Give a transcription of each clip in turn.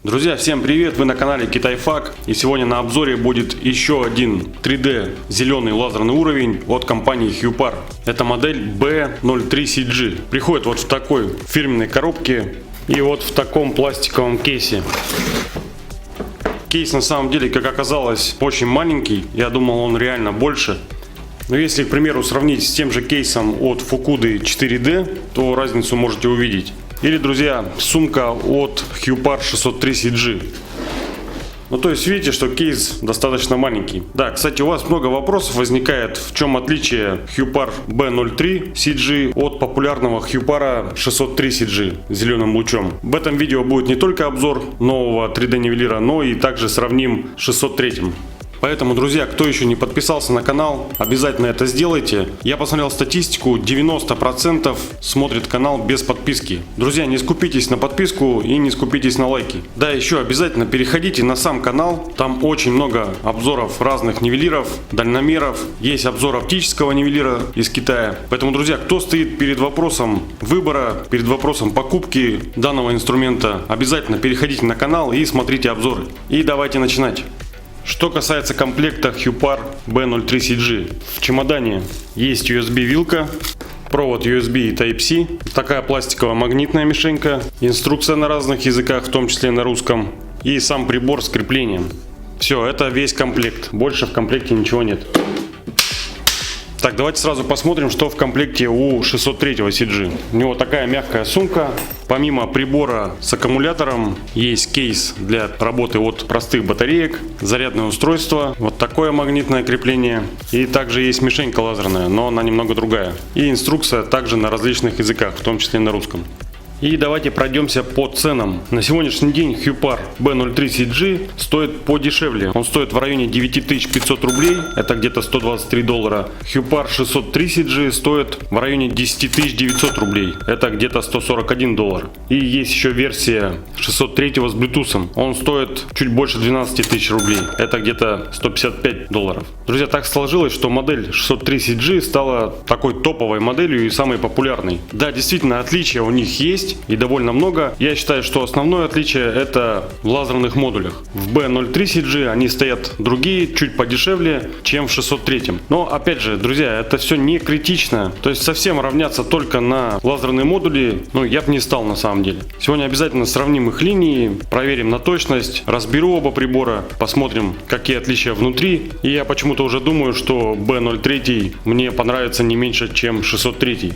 Друзья, всем привет! Вы на канале Китайфак, и сегодня на обзоре будет еще один 3D зеленый лазерный уровень от компании Hyupar. Это модель B03CG. Приходит вот в такой фирменной коробке и вот в таком пластиковом кейсе. Кейс на самом деле, как оказалось, очень маленький. Я думал, он реально больше. Но если, к примеру, сравнить с тем же кейсом от Fukuda 4D, то разницу можете увидеть. Или, друзья, сумка от Hyupar 603CG. Ну, то есть, видите, что кейс достаточно маленький. Да, кстати, у вас много вопросов возникает, в чем отличие Hyupar B03CG от популярного Hyupar 603CG с зеленым лучом. В этом видео будет не только обзор нового 3D нивелира, но и также сравним с 603. Поэтому, друзья, кто еще не подписался на канал, обязательно это сделайте. Я посмотрел статистику, 90% смотрит канал без подписки. Друзья, не скупитесь на подписку и не скупитесь на лайки. Да, еще обязательно переходите на сам канал, там очень много обзоров разных нивелиров, дальномеров. Есть обзор оптического нивелира из Китая. Поэтому, друзья, кто стоит перед вопросом выбора, перед вопросом покупки данного инструмента, обязательно переходите на канал и смотрите обзоры. И давайте начинать. Что касается комплекта Hyupar B03CG, в чемодане есть USB-вилка, провод USB и Type-C, такая пластиковая магнитная мишенька, инструкция на разных языках, в том числе на русском, и сам прибор с креплением. Все, это весь комплект, больше в комплекте ничего нет. Так, давайте сразу посмотрим, что в комплекте у 603-го CG. У него такая мягкая сумка. Помимо прибора с аккумулятором, есть кейс для работы от простых батареек, зарядное устройство, вот такое магнитное крепление. И также есть мишенька лазерная, но она немного другая. И инструкция также на различных языках, в том числе на русском. И давайте пройдемся по ценам. На сегодняшний день Hyupar B03CG стоит подешевле. Он стоит в районе 9500 рублей, это где-то $123. Hyupar 603CG стоит в районе 10900 рублей, это где-то $141. И есть еще версия 603 с Bluetooth. Он стоит чуть больше 12 тысяч рублей, это где-то $155. Друзья, так сложилось, что модель 603CG стала такой топовой моделью и самой популярной. Да, действительно, отличия у них есть. И довольно много. Я считаю, что основное отличие это в лазерных модулях. В B03CG они стоят другие, чуть подешевле, чем в 603. Но опять же, друзья, это все не критично. То есть совсем равняться только на лазерные модули, я бы не стал на самом деле. Сегодня обязательно сравним их линии, проверим на точность, разберу оба прибора, посмотрим, какие отличия внутри. И я почему-то уже думаю, что B03 мне понравится не меньше, чем 603.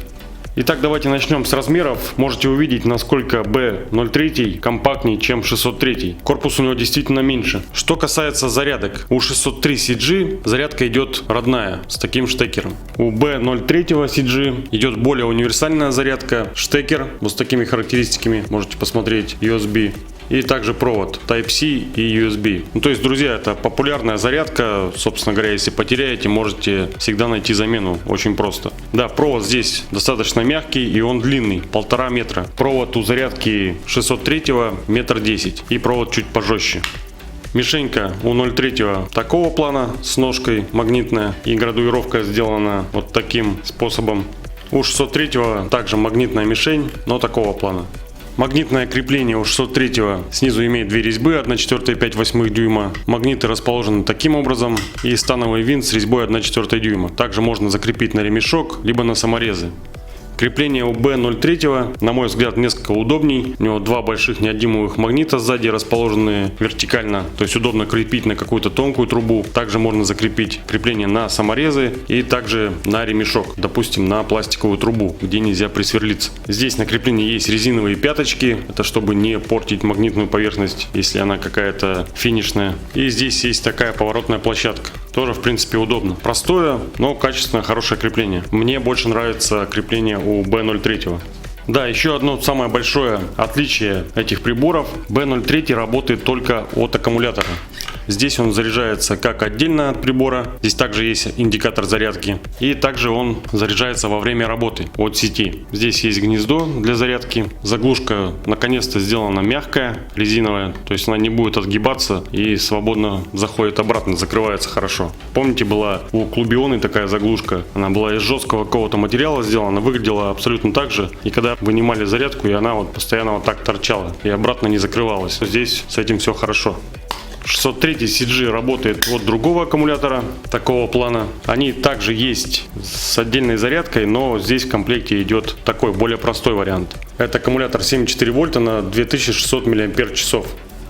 Итак, давайте начнем с размеров. Можете увидеть, насколько B03 компактнее, чем 603. Корпус у него действительно меньше. Что касается зарядок, у 603CG зарядка идет родная, с таким штекером. У B03 CG идет более универсальная зарядка, штекер вот с такими характеристиками, можете посмотреть, USB. И также провод Type-C и USB. То есть, друзья, это популярная зарядка. Собственно говоря, если потеряете, можете всегда найти замену. Очень просто. Да, провод здесь достаточно мягкий и он длинный, 1,5 метра. Провод у зарядки 603-го 1,10 м и провод чуть пожестче. Мишенька у 0,3 такого плана с ножкой магнитная и градуировка сделана вот таким способом. У 603-го также магнитная мишень, но такого плана. Магнитное крепление у 603-го снизу имеет две резьбы 1,4 и 5/8 дюйма. Магниты расположены таким образом и становый винт с резьбой 1,4 дюйма. Также можно закрепить на ремешок, либо на саморезы. Крепление у B03, на мой взгляд, несколько удобней. У него два больших неотъемлемых магнита сзади, расположенные вертикально, то есть удобно крепить на какую-то тонкую трубу. Также можно закрепить крепление на саморезы и также на ремешок, допустим, на пластиковую трубу, где нельзя присверлиться. Здесь на креплении есть резиновые пяточки, это чтобы не портить магнитную поверхность, если она какая-то финишная. И здесь есть такая поворотная площадка. Тоже, в принципе, удобно. Простое, но качественное, хорошее крепление. Мне больше нравится крепление у B03. Да, еще одно самое большое отличие этих приборов. B03 работает только от аккумулятора. Здесь он заряжается как отдельно от прибора. Здесь также есть индикатор зарядки. И также он заряжается во время работы от сети. Здесь есть гнездо для зарядки. Заглушка наконец-то сделана мягкая, резиновая. То есть она не будет отгибаться и свободно заходит обратно, закрывается хорошо. Помните, была у Клубионы такая заглушка. Она была из жесткого какого-то материала сделана. Выглядела абсолютно так же. И когда вынимали зарядку, и она вот постоянно вот так торчала. И обратно не закрывалась. Здесь с этим все хорошо. 603 CG работает от другого аккумулятора такого плана. Они также есть с отдельной зарядкой, но здесь в комплекте идет такой более простой вариант. Это аккумулятор 7,4 вольта на 2600 мАч.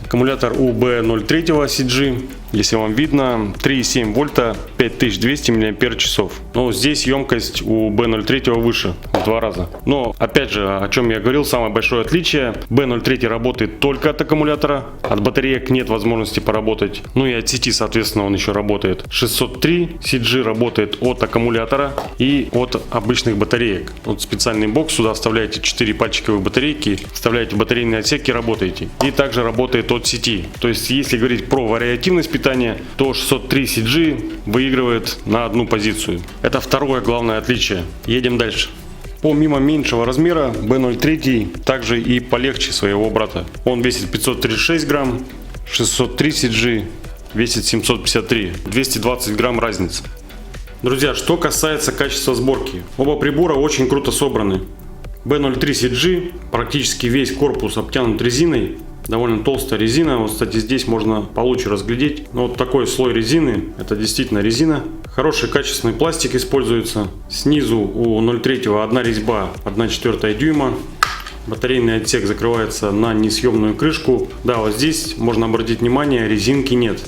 Аккумулятор у B03 CG, если вам видно, 3,7 вольта, 5200 мАч. Но здесь емкость у B03 выше в 2 раза. Но опять же, о чем я говорил, самое большое отличие: B03 работает только от аккумулятора, от батареек нет возможности поработать. Ну и от сети, соответственно, он еще работает. 603 CG работает от аккумулятора и от обычных батареек. Вот специальный бокс, сюда вставляете 4 пальчиковые батарейки, вставляете в батарейные отсеки, работаете. И также работает от сети. То есть, если говорить про вариативность питания, то 603 CG выигрывает на одну позицию. Это второе главное отличие. Едем дальше. Помимо меньшего размера, B03 также и полегче своего брата. Он весит 536 грамм, 603 CG весит 753, 220 грамм разница. Друзья, что касается качества сборки, оба прибора очень круто собраны. B03 CG, практически весь корпус обтянут резиной. Довольно толстая резина. Вот, кстати, здесь можно получше разглядеть. Но вот такой слой резины. Это действительно резина. Хороший качественный пластик используется. Снизу у 03 одна резьба 1/4 дюйма. Батарейный отсек закрывается на несъемную крышку. Да, вот здесь можно обратить внимание, резинки нет.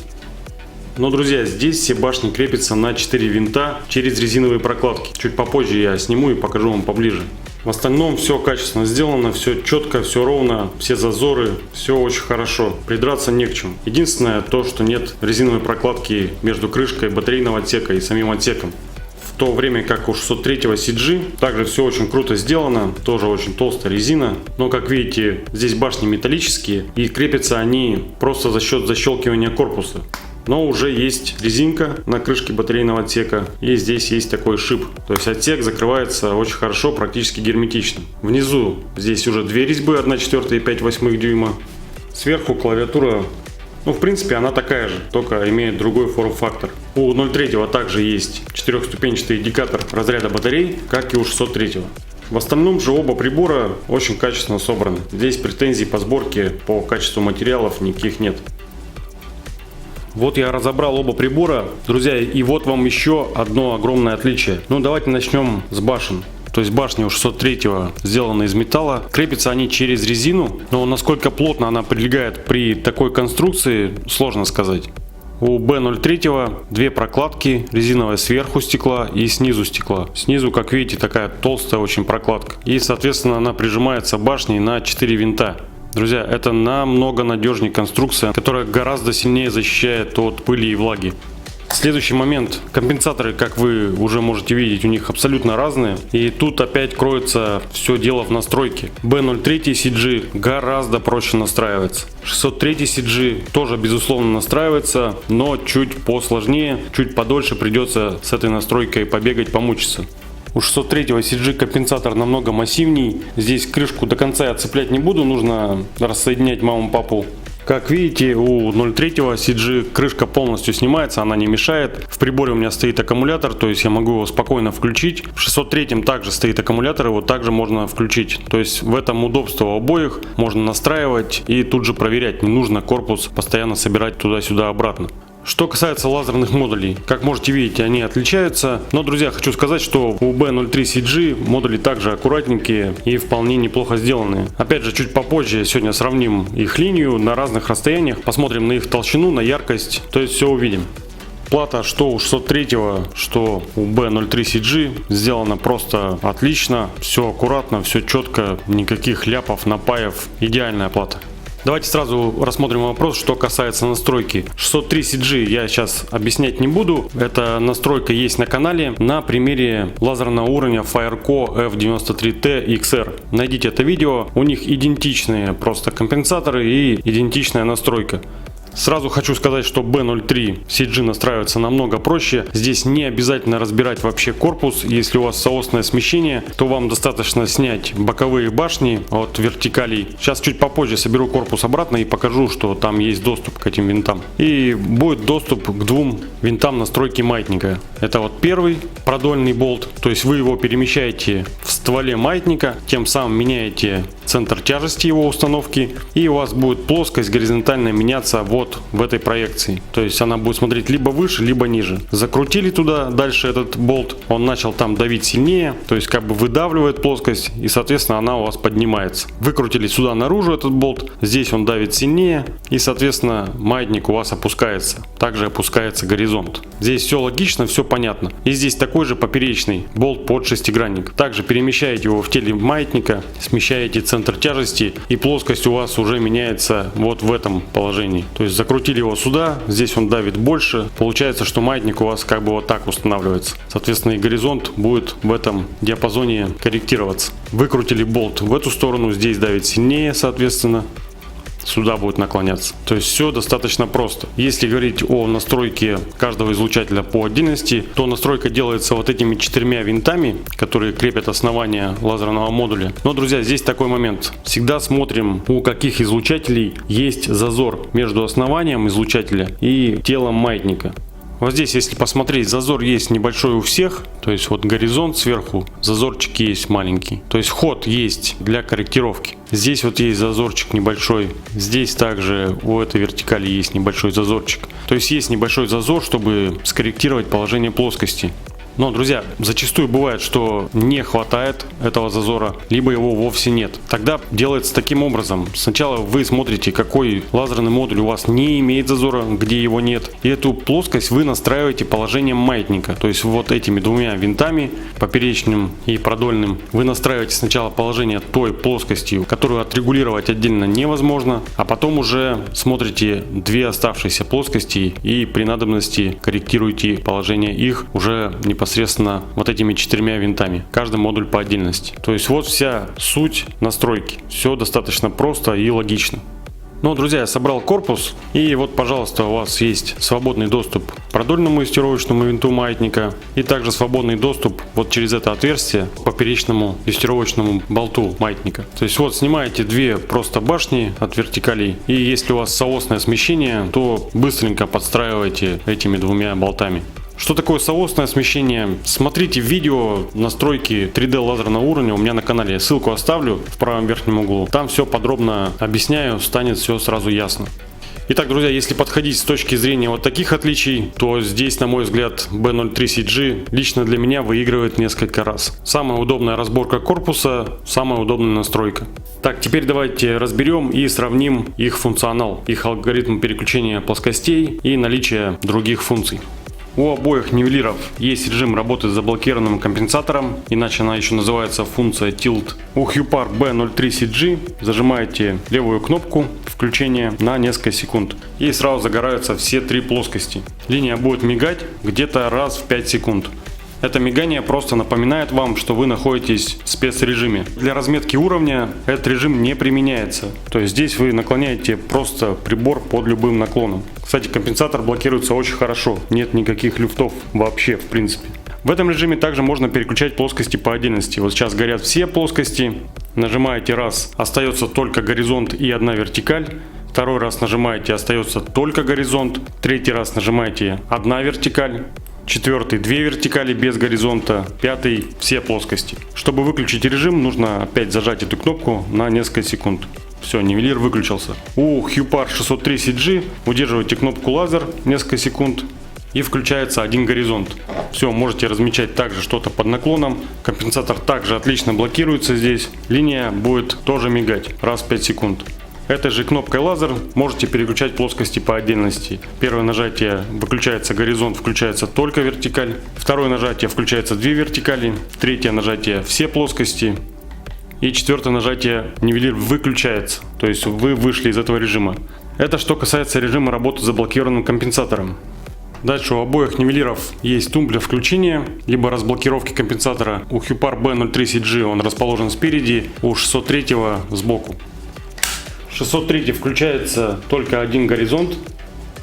Но, друзья, здесь все башни крепятся на 4 винта через резиновые прокладки. Чуть попозже я сниму и покажу вам поближе. В остальном все качественно сделано, все четко, все ровно, все зазоры, все очень хорошо. Придраться не к чему. Единственное то, что нет резиновой прокладки между крышкой батарейного отсека и самим отсеком. В то время как у 603 CG также все очень круто сделано, тоже очень толстая резина. Но, как видите, здесь башни металлические и крепятся они просто за счет защелкивания корпуса. Но уже есть резинка на крышке батарейного отсека, и здесь есть такой шип. То есть отсек закрывается очень хорошо, практически герметично. Внизу здесь уже две резьбы 1/4 и 5/8 дюйма. Сверху клавиатура, в принципе, она такая же, только имеет другой форм-фактор. У 03 также есть 4-ступенчатый индикатор разряда батарей, как и у 603. В остальном же оба прибора очень качественно собраны. Здесь претензий по сборке, по качеству материалов никаких нет. Вот я разобрал оба прибора, друзья, и вот вам еще одно огромное отличие. Давайте начнем с башен. То есть башни у 603 сделаны из металла, крепятся они через резину, но насколько плотно она прилегает при такой конструкции, сложно сказать. У B03 две прокладки, резиновая сверху стекла и снизу стекла. Снизу, как видите, такая толстая очень прокладка. И, соответственно, она прижимается башней на 4 винта. Друзья, это намного надежнее конструкция, которая гораздо сильнее защищает от пыли и влаги. Следующий момент. Компенсаторы, как вы уже можете видеть, у них абсолютно разные. И тут опять кроется все дело в настройке. B03 CG гораздо проще настраивается. 603 CG тоже, безусловно, настраивается, но чуть посложнее, чуть подольше придется с этой настройкой побегать, помучиться. У 603 CG компенсатор намного массивней. Здесь крышку до конца я цеплять не буду, нужно рассоединять маму-папу. Как видите, у 03 CG крышка полностью снимается, она не мешает. В приборе у меня стоит аккумулятор, то есть я могу его спокойно включить. В 603 также стоит аккумулятор, его также можно включить. То есть в этом удобство у обоих, можно настраивать и тут же проверять. Не нужно корпус постоянно собирать туда-сюда обратно. Что касается лазерных модулей, как можете видеть, они отличаются. Но, друзья, хочу сказать, что у B03 CG модули также аккуратненькие и вполне неплохо сделанные. Опять же, чуть попозже сегодня сравним их линию на разных расстояниях, посмотрим на их толщину, на яркость, то есть все увидим. Плата что у 603, что у B03 CG сделана просто отлично, все аккуратно, все четко, никаких ляпов, напаев, идеальная плата. Давайте сразу рассмотрим вопрос, что касается настройки. 603 CG я сейчас объяснять не буду. Эта настройка есть на канале на примере лазерного уровня Fireco F93T XR. Найдите это видео. У них идентичные просто компенсаторы и идентичная настройка. Сразу хочу сказать, что B03 CG настраивается намного проще. Здесь не обязательно разбирать вообще корпус. Если у вас соосное смещение, то вам достаточно снять боковые башни от вертикалей. Сейчас чуть попозже соберу корпус обратно и покажу, что там есть доступ к этим винтам. И будет доступ к двум винтам настройки маятника. Это вот первый продольный болт, то есть вы его перемещаете в стволе маятника, тем самым меняете центр тяжести его установки, и у вас будет плоскость горизонтально меняться вот в этой проекции. То есть она будет смотреть либо выше, либо ниже. Закрутили туда дальше этот болт, он начал там давить сильнее, то есть как бы выдавливает плоскость, и соответственно она у вас поднимается. Выкрутили сюда наружу этот болт, здесь он давит сильнее, и соответственно маятник у вас опускается. Также опускается горизонт. Здесь все логично, все понятно. И здесь такой же поперечный болт под шестигранник. Также перемещаете его в теле маятника, смещаете центр тяжести, и плоскость у вас уже меняется вот в этом положении. То есть закрутили его сюда, здесь он давит больше. Получается, что маятник у вас как бы вот так устанавливается. Соответственно, и горизонт будет в этом диапазоне корректироваться. Выкрутили болт в эту сторону, здесь давит сильнее, соответственно. Сюда будет наклоняться. То есть все достаточно просто. Если говорить о настройке каждого излучателя по отдельности, то настройка делается вот этими 4 винтами, которые крепят основание лазерного модуля. Но, друзья, здесь такой момент. Всегда смотрим, у каких излучателей есть зазор между основанием излучателя и телом маятника. Вот здесь, если посмотреть, зазор есть небольшой у всех, то есть вот горизонт сверху, зазорчик есть маленький, то есть ход есть для корректировки. Здесь вот есть зазорчик небольшой, здесь также у этой вертикали есть небольшой зазорчик. То есть есть небольшой зазор, чтобы скорректировать положение плоскости. Но, друзья, зачастую бывает, что не хватает этого зазора, либо его вовсе нет. Тогда делается таким образом. Сначала вы смотрите, какой лазерный модуль у вас не имеет зазора, где его нет. И эту плоскость вы настраиваете положением маятника. То есть вот этими 2 винтами, поперечным и продольным, вы настраиваете сначала положение той плоскости, которую отрегулировать отдельно невозможно, а потом уже смотрите 2 оставшиеся плоскости и при надобности корректируете положение их уже непосредственно вот этими 4 винтами, каждый модуль по отдельности. То есть вот вся суть настройки. Все достаточно просто и логично. Ну, друзья, я собрал корпус, и вот, пожалуйста, у вас есть свободный доступ к продольному юстировочному винту маятника, и также свободный доступ вот через это отверстие к поперечному юстировочному болту маятника. То есть вот снимаете 2 просто башни от вертикалей, и если у вас соосное смещение, то быстренько подстраивайте этими 2 болтами. Что такое соосное смещение? Смотрите видео настройки 3D лазерного уровня у меня на канале. Ссылку оставлю в правом верхнем углу. Там все подробно объясняю, станет все сразу ясно. Итак, друзья, если подходить с точки зрения вот таких отличий, то здесь, на мой взгляд, B03 CG лично для меня выигрывает несколько раз. Самая удобная разборка корпуса, самая удобная настройка. Так, теперь давайте разберем и сравним их функционал, их алгоритм переключения плоскостей и наличие других функций. У обоих нивелиров есть режим работы с заблокированным компенсатором, иначе она еще называется функция Tilt. У Hupar B03 CG зажимаете левую кнопку включения на несколько секунд, и сразу загораются все 3 плоскости. Линия будет мигать где-то раз в 5 секунд. Это мигание просто напоминает вам, что вы находитесь в спецрежиме. Для разметки уровня этот режим не применяется. То есть здесь вы наклоняете просто прибор под любым наклоном. Кстати, компенсатор блокируется очень хорошо. Нет никаких люфтов вообще в принципе. В этом режиме также можно переключать плоскости по отдельности. Вот сейчас горят все плоскости. Нажимаете раз, остается только горизонт и 1 вертикаль. Второй раз нажимаете, остается только горизонт. Третий раз нажимаете 1 вертикаль. 4 2 вертикали без горизонта, 5 все плоскости. Чтобы выключить режим, нужно опять зажать эту кнопку на несколько секунд. Все, нивелир выключился. У Hupar 603 CG удерживаете кнопку лазер несколько секунд и включается 1 горизонт. Все, можете размечать также что-то под наклоном. Компенсатор также отлично блокируется здесь. Линия будет тоже мигать раз в 5 секунд. Этой же кнопкой лазер можете переключать плоскости по отдельности. Первое нажатие выключается горизонт, включается только вертикаль. Второе нажатие включается 2 вертикали. Третье нажатие все плоскости. И 4 нажатие нивелир выключается. То есть вы вышли из этого режима. Это что касается режима работы с заблокированным компенсатором. Дальше у обоих нивелиров есть тумблер включения, либо разблокировки компенсатора. У Hupar B03 CG он расположен спереди, у 603 сбоку. 603 включается только 1 горизонт,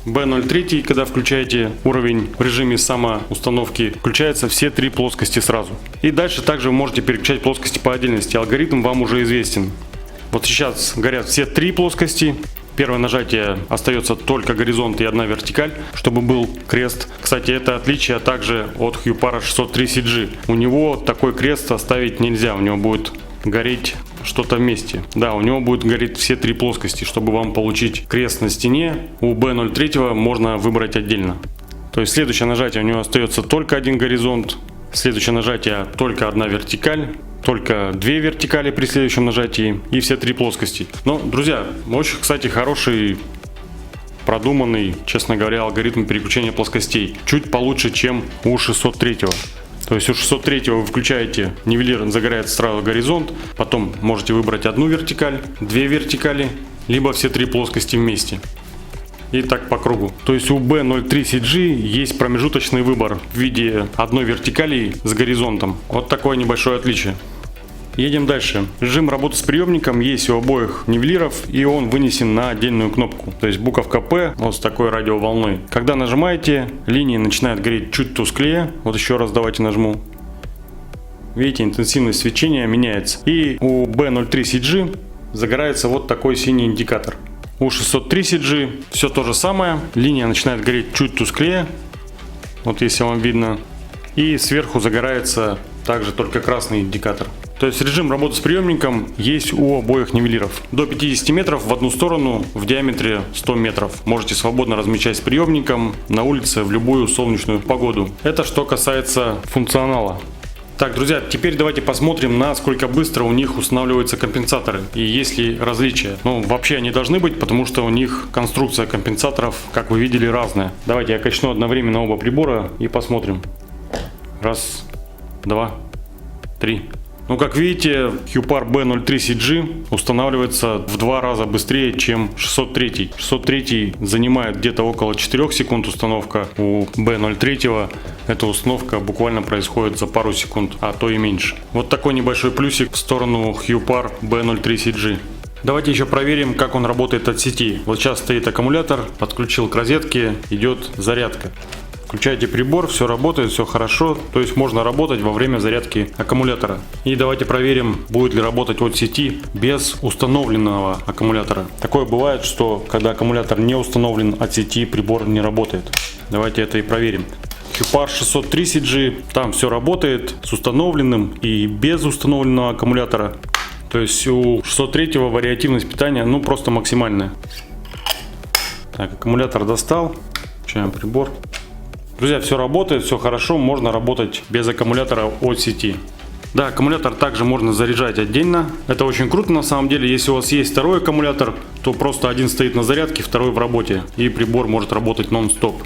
B03, когда включаете уровень в режиме самоустановки, включаются все 3 плоскости сразу. И дальше также вы можете переключать плоскости по отдельности. Алгоритм вам уже известен. Вот сейчас горят все 3 плоскости. Первое нажатие остается только горизонт и 1 вертикаль, чтобы был крест. Кстати, это отличие также от HuPar 630G. У него такой крест оставить нельзя, у него будет гореть что-то вместе. Да, у него будет гореть все 3 плоскости. Чтобы вам получить крест на стене, у B03 можно выбрать отдельно. То есть следующее нажатие у него остается только 1 горизонт, следующее нажатие только 1 вертикаль, только 2 вертикали при следующем нажатии и все 3 плоскости. Но, друзья, очень, кстати, хороший, продуманный, честно говоря, алгоритм переключения плоскостей. Чуть получше, чем у 603. То есть у 603 вы включаете нивелир, загорается сразу горизонт, потом можете выбрать 1 вертикаль, 2 вертикали, либо все 3 плоскости вместе. И так по кругу. То есть у B03CG есть промежуточный выбор в виде 1 вертикали с горизонтом. Вот такое небольшое отличие. Едем дальше. Режим работы с приемником есть у обоих нивелиров, и он вынесен на отдельную кнопку. То есть буковка P вот с такой радиоволной. Когда нажимаете, линии начинают гореть чуть тусклее. Вот еще раз давайте нажму. Видите, интенсивность свечения меняется. И у B03CG загорается вот такой синий индикатор. У 630G все то же самое. Линия начинает гореть чуть тусклее. Вот если вам видно. И сверху загорается также только красный индикатор. То есть режим работы с приемником есть у обоих нивелиров. До 50 метров в одну сторону, в диаметре 100 метров. Можете свободно размещать с приемником на улице в любую солнечную погоду. Это что касается функционала. Так, друзья, теперь давайте посмотрим, насколько быстро у них устанавливаются компенсаторы и есть ли различия. Ну, вообще они должны быть, потому что у них конструкция компенсаторов, как вы видели, разная. Давайте я качну одновременно оба прибора и посмотрим. Раз, два, три. Ну, как видите, HuPar B03CG устанавливается в 2 раза быстрее, чем 603. 603 занимает где-то около 4 секунд установка. У B03 эта установка буквально происходит за пару секунд, а то и меньше. Вот такой небольшой плюсик в сторону HuPar B03CG. Давайте еще проверим, как он работает от сети. Вот сейчас стоит аккумулятор, подключил к розетке, идет зарядка. Включаете прибор, все работает, все хорошо, то есть можно работать во время зарядки аккумулятора. И давайте проверим, будет ли работать от сети без установленного аккумулятора. Такое бывает, что когда аккумулятор не установлен от сети, прибор не работает. Давайте это и проверим. HuPar 630G, там все работает с установленным и без установленного аккумулятора. То есть у 603 вариативность питания ну просто максимальная. Так, аккумулятор достал, включаем прибор. Друзья, все работает, все хорошо, можно работать без аккумулятора от сети. Да, аккумулятор также можно заряжать отдельно. Это очень круто на самом деле. Если у вас есть второй аккумулятор, то просто один стоит на зарядке, второй в работе. И прибор может работать нон-стоп.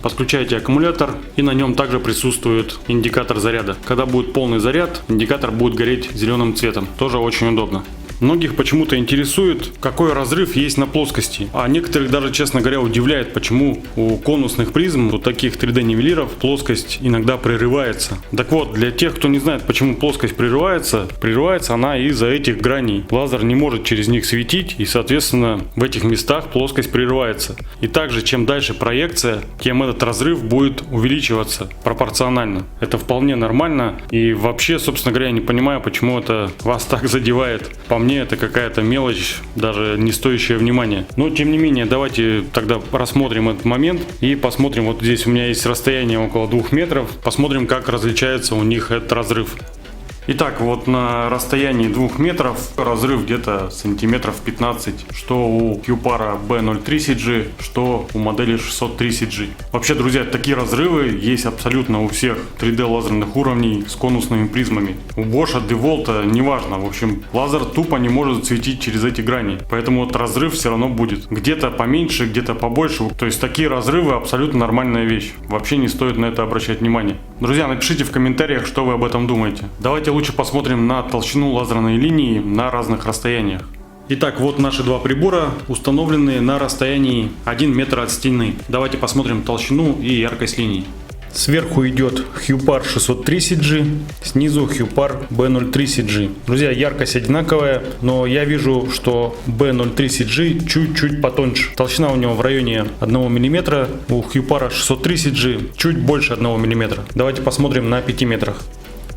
Подключаете аккумулятор, и на нем также присутствует индикатор заряда. Когда будет полный заряд, индикатор будет гореть зеленым цветом. Тоже очень удобно. Многих почему-то интересует, какой разрыв есть на плоскости. А некоторых даже, честно говоря, удивляет, почему у конусных призм, у таких 3D нивелиров, плоскость иногда прерывается. Так вот, для тех, кто не знает, почему плоскость прерывается она из-за этих граней. Лазер не может через них светить, и, соответственно, в этих местах плоскость прерывается. И также, чем дальше проекция, тем этот разрыв будет увеличиваться пропорционально. Это вполне нормально, и вообще, собственно говоря, я не понимаю, почему это вас так задевает. По мне это какая-то мелочь, даже не стоящая внимания. Но тем не менее, давайте тогда рассмотрим этот момент и посмотрим. Вот здесь у меня есть расстояние около 2 метров. Посмотрим, как различается у них этот разрыв. Итак, вот на расстоянии 2 метров разрыв где-то сантиметров 15, что у HuPar B03CG, что у модели 630G. Вообще, друзья, такие разрывы есть абсолютно у всех 3D лазерных уровней с конусными призмами. У Bosch, DeWalt, неважно. В общем, лазер тупо не может светить через эти грани, поэтому вот разрыв все равно будет. Где-то поменьше, где-то побольше. То есть такие разрывы абсолютно нормальная вещь. Вообще не стоит на это обращать внимание. Друзья, напишите в комментариях, что вы об этом думаете. Давайте лучше посмотрим на толщину лазерной линии на разных расстояниях. Итак, вот наши два прибора, установленные на расстоянии 1 метр от стены. Давайте посмотрим толщину и яркость линий. Сверху идет Hupar 630G, снизу Hupar B030G. Друзья, яркость одинаковая, но я вижу, что B030G чуть-чуть потоньше. Толщина у него в районе 1 мм, у Hupar 630G чуть больше 1 мм. Давайте посмотрим на 5 метрах.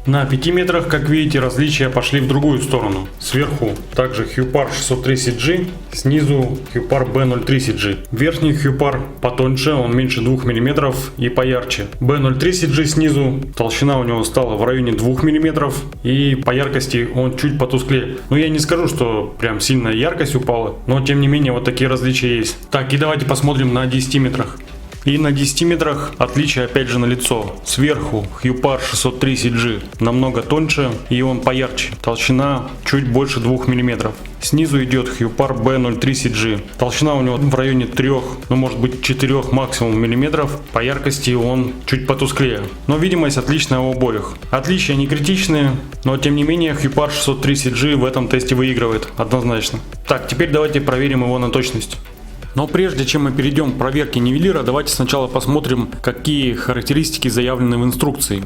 На 5 метрах, как видите, различия пошли в другую сторону. Сверху также Hupar 630G, снизу Hupar B030G. Верхний Hupar потоньше, он меньше 2 мм и поярче. B030G снизу, толщина у него стала в районе 2 мм и по яркости он чуть потусклее. Но я не скажу, что прям сильная яркость упала, но тем не менее вот такие различия есть. Так, и давайте посмотрим на 10 метрах. И на 10 метрах отличие опять же налицо. Сверху Hupar 630G намного тоньше и он поярче. Толщина чуть больше 2 мм. Снизу идет Hupar B030G. Толщина у него в районе 3, ну может быть 4 максимум миллиметров. По яркости он чуть потусклее. Но видимость отличная у обоих. Отличия не критичные, но тем не менее Hupar 630G в этом тесте выигрывает однозначно. Так, теперь давайте проверим его на точность. Но прежде чем мы перейдем к проверке нивелира, давайте сначала посмотрим, какие характеристики заявлены в инструкции.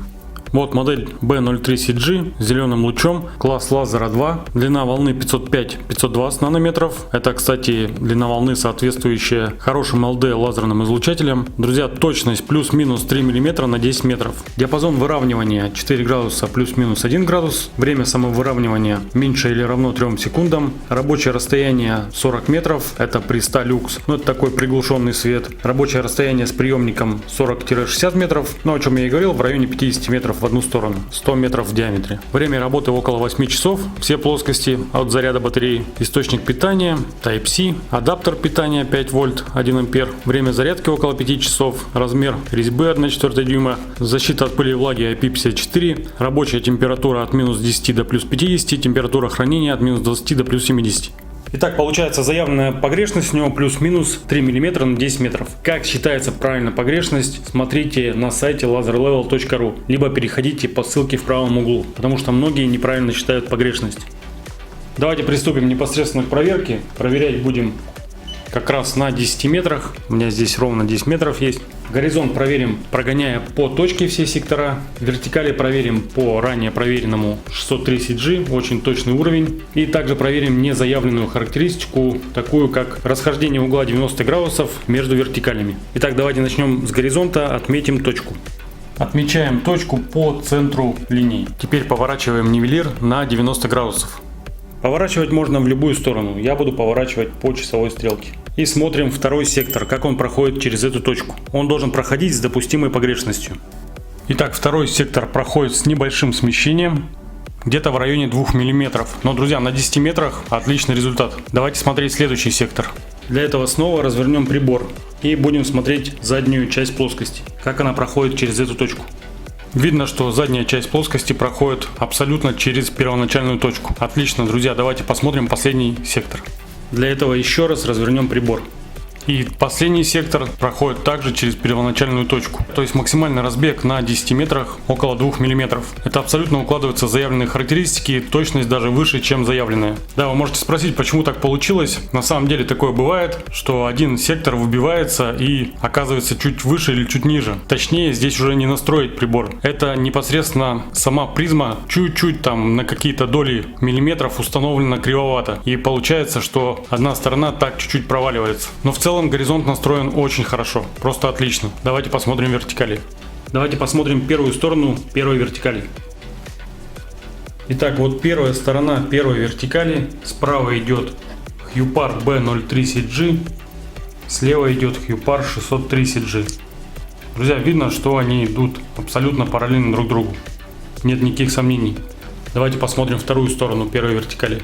Вот модель B030G с зеленым лучом, класс лазера 2, длина волны 505-520 нанометров. Это, кстати, длина волны, соответствующая хорошим LD лазерным излучателям. Друзья, точность плюс-минус 3 мм на 10 метров. Диапазон выравнивания 4 градуса плюс-минус 1 градус. Время самовыравнивания меньше или равно 3 секундам. Рабочее расстояние 40 метров, это при 100 люкс. Ну, это такой приглушенный свет. Рабочее расстояние с приемником 40-60 метров. Ну, о чем я и говорил, в районе 50 метров в одну сторону, 100 метров в диаметре. Время работы около 8 часов, все плоскости от заряда батареи. Источник питания Type-C, адаптер питания 5 вольт 1 ампер. Время зарядки около 5 часов, размер резьбы 1/4 дюйма, защита от пыли и влаги IP54, рабочая температура от минус 10 до плюс 50, температура хранения от минус 20 до плюс 70. Итак, получается заявленная погрешность у него плюс-минус 3 мм на 10 метров. Как считается правильно погрешность, смотрите на сайте laserlevel.ru, либо переходите по ссылке в правом углу, потому что многие неправильно считают погрешность. Давайте приступим непосредственно к проверке. Проверять будем как раз на 10 метрах. У меня здесь ровно 10 метров есть. Горизонт проверим, прогоняя по точке все сектора. Вертикали проверим по ранее проверенному 630G, очень точный уровень. И также проверим незаявленную характеристику, такую как расхождение угла 90 градусов между вертикалями. Итак, давайте начнем с горизонта, отметим точку. Отмечаем точку по центру линии. Теперь поворачиваем нивелир на 90 градусов. Поворачивать можно в любую сторону, я буду поворачивать по часовой стрелке. И смотрим второй сектор, как он проходит через эту точку. Он должен проходить с допустимой погрешностью. Итак, второй сектор проходит с небольшим смещением, где-то в районе 2 мм. Но, друзья, на 10 метрах отличный результат. Давайте смотреть следующий сектор. Для этого снова развернем прибор и будем смотреть заднюю часть плоскости, как она проходит через эту точку. Видно, что задняя часть плоскости проходит абсолютно через первоначальную точку. Отлично, друзья, давайте посмотрим последний сектор. Для этого еще раз развернем прибор. И последний сектор проходит также через первоначальную точку. То есть максимальный разбег на 10 метрах около 2 мм. Это абсолютно укладывается в заявленные характеристики, точность даже выше, чем заявленная. Да, вы можете спросить, почему так получилось. На самом деле такое бывает, что один сектор выбивается и оказывается чуть выше или чуть ниже. Точнее, здесь уже не настроить прибор. Это непосредственно сама призма чуть-чуть там на какие-то доли миллиметров установлена кривовато. И получается, что одна сторона так чуть-чуть проваливается. Но в целом горизонт настроен очень хорошо, просто отлично. Давайте посмотрим вертикали. Давайте посмотрим первую сторону первой вертикали. Итак, вот первая сторона первой вертикали. Справа идет Hupar B030G, слева идет Hupar 630G. Друзья, видно, что они идут абсолютно параллельно друг другу. Нет никаких сомнений. Давайте посмотрим вторую сторону первой вертикали.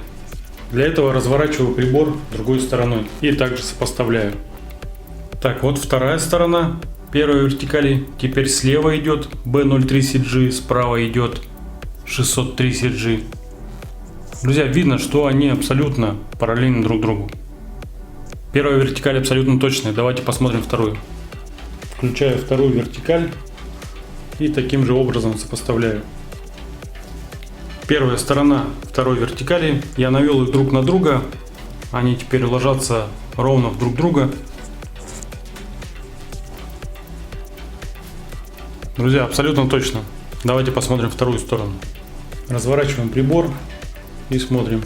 Для этого разворачиваю прибор другой стороной и также сопоставляю. Так, вот вторая сторона первой вертикали. Теперь слева идет B030G, справа идет 630G. Друзья, видно, что они абсолютно параллельны друг другу. Первая вертикаль абсолютно точная. Давайте посмотрим вторую. Включаю вторую вертикаль и таким же образом сопоставляю. Первая сторона второй вертикали, я навел их друг на друга, они теперь ложатся ровно друг друга. Друзья, абсолютно точно. Давайте посмотрим вторую сторону. Разворачиваем прибор и смотрим.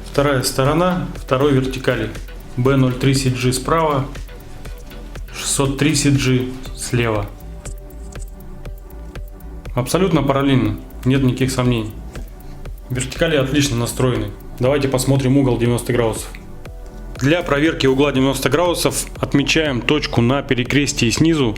Вторая сторона второй вертикали. B03CG справа, 630G слева. Абсолютно параллельно, нет никаких сомнений. Вертикали отлично настроены. Давайте посмотрим угол 90 градусов. Для проверки угла 90 градусов отмечаем точку на перекрестии снизу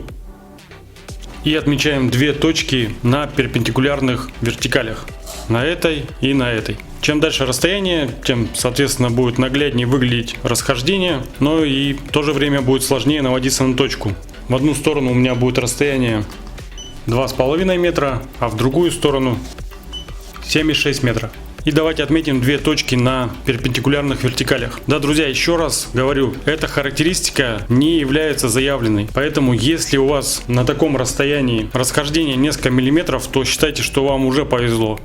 и отмечаем две точки на перпендикулярных вертикалях. На этой и на этой. Чем дальше расстояние, тем, соответственно, будет нагляднее выглядеть расхождение, но и в то же время будет сложнее наводиться на точку. В одну сторону у меня будет расстояние 2,5 метра, а в другую сторону 7,6 метра. И давайте отметим две точки на перпендикулярных вертикалях. Да, друзья, еще раз говорю, эта характеристика не является заявленной. Поэтому, если у вас на таком расстоянии расхождение несколько миллиметров, то считайте, что вам уже повезло.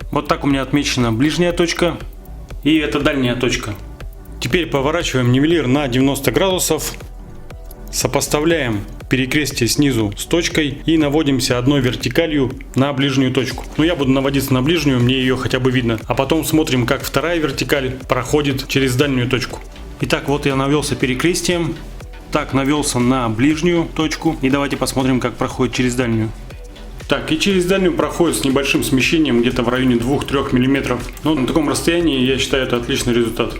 Вот так у меня отмечена ближняя точка и это дальняя точка. Теперь поворачиваем нивелир на 90 градусов. Сопоставляем перекрестие снизу с точкой и наводимся одной вертикалью на ближнюю точку. Но я буду наводиться на ближнюю, мне ее хотя бы видно. А потом смотрим, как вторая вертикаль проходит через дальнюю точку. Итак, вот я навелся перекрестием. Так, навелся на ближнюю точку. И давайте посмотрим, как проходит через дальнюю. Так, и через дальнюю проходит с небольшим смещением, где-то в районе 2-3 мм. Но на таком расстоянии, я считаю, это отличный результат.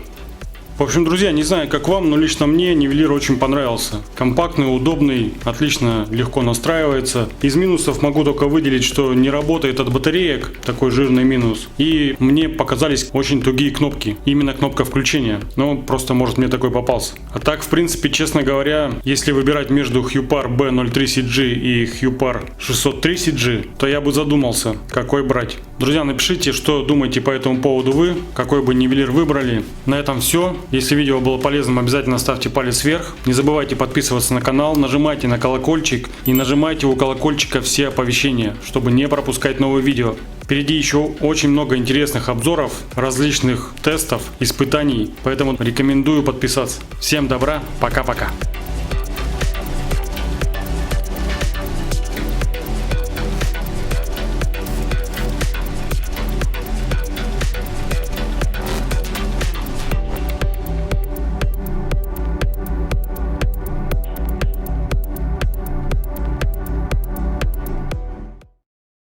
В общем, друзья, не знаю как вам, но лично мне нивелир очень понравился. Компактный, удобный, отлично, легко настраивается. Из минусов могу только выделить, что не работает от батареек, такой жирный минус. И мне показались очень тугие кнопки, именно кнопка включения. Но просто, может, мне такой попался. А так, в принципе, честно говоря, если выбирать между Hupar B03CG и Hupar 630G, то я бы задумался, какой брать. Друзья, напишите, что думаете по этому поводу вы, какой бы нивелир выбрали. На этом все. Если видео было полезным, обязательно ставьте палец вверх. Не забывайте подписываться на канал, нажимайте на колокольчик и нажимайте у колокольчика все оповещения, чтобы не пропускать новые видео. Впереди еще очень много интересных обзоров, различных тестов, испытаний, поэтому рекомендую подписаться. Всем добра, пока-пока.